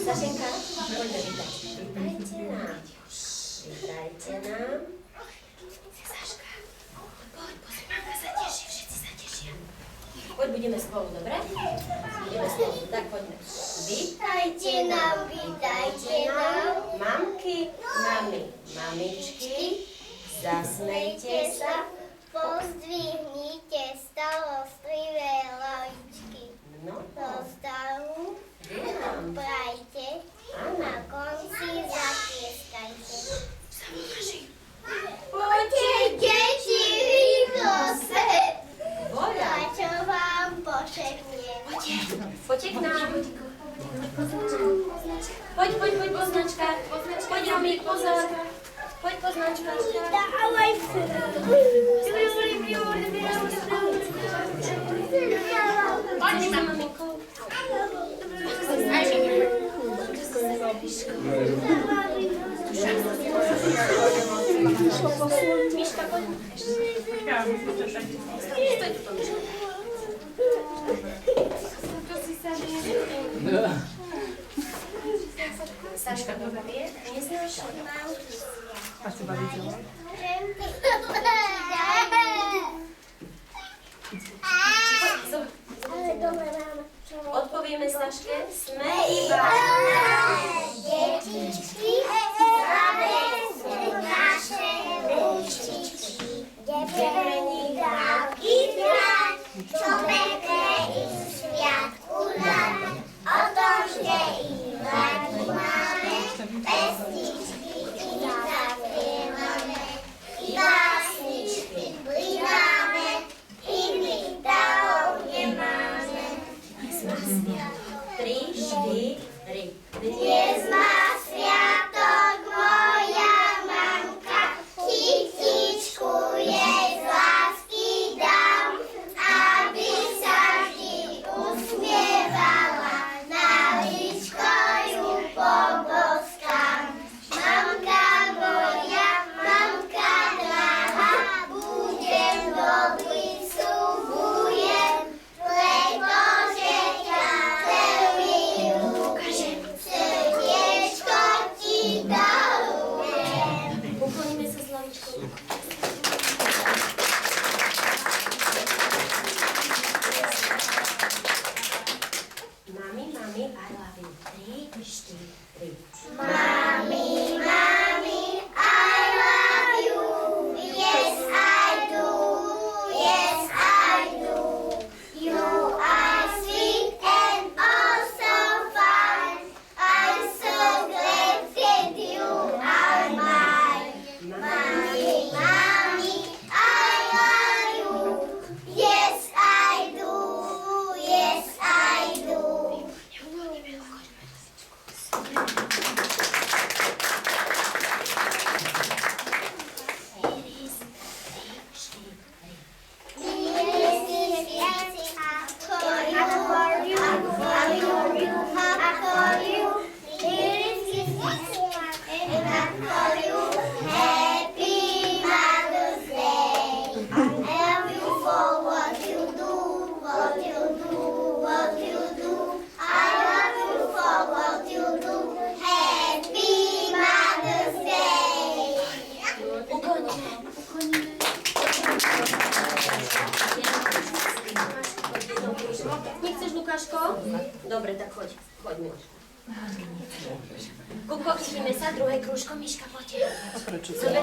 Sašenka, poďme vítať. Vítajte nám. Saška, poď, pozri, mamka sa teší, všetci sa tešia. Poď, budeme spolu, dobre? Budeme spolu, tak poďme. Vítajte nám, mamky, mami, mamičky, zasmejte sa, pozdvihnite stalostrivé lavičky. No, Postavu prajte a na konci zatieskajte. Poďte, deti, rýchlo se, voľa. čo vám pošepnem. Poďte k nám. Poď, poznačka. Poď, Romík, pozor. Poď, poznačka. Dávaj se. Poď za maminkou. Miška, poď. Stoj tu, Miška. Saška, to povie? Neznáš? Asi bavíte. Odpovieme Saške. Sme iba Detičky, zdravé sú naše ručičky, kde prení dávky dať, čo pekné im sviatku dať. O tom, že im radi máme, pesničky im zaspievame, i básničky pridáme, iných darov nemáme. 3, 4. Dnes má sviatok moja mamka, kytičku jej z lásky dám, aby sa vždy usmievala, na líčko ju poboskám. Mamka moja, mamka drahá, budem dobrý, sľubujem, pretože ťa srdiečko ti darujem. Ukloníme sa s lavičkou. Mami, I love you. 3, 4. Mami, I love you. Yes, I do. Yes, I do. You are sweet and also fine. I'm so glad that you are mine. Mami, I love you. Yes, I do. Yes, I do. Nechceš, Lukáško? Dobre, tak choď. Choď, Miška. Kuko, chytíme sa, druhé krúžko, Miška, poď. A prečo Zober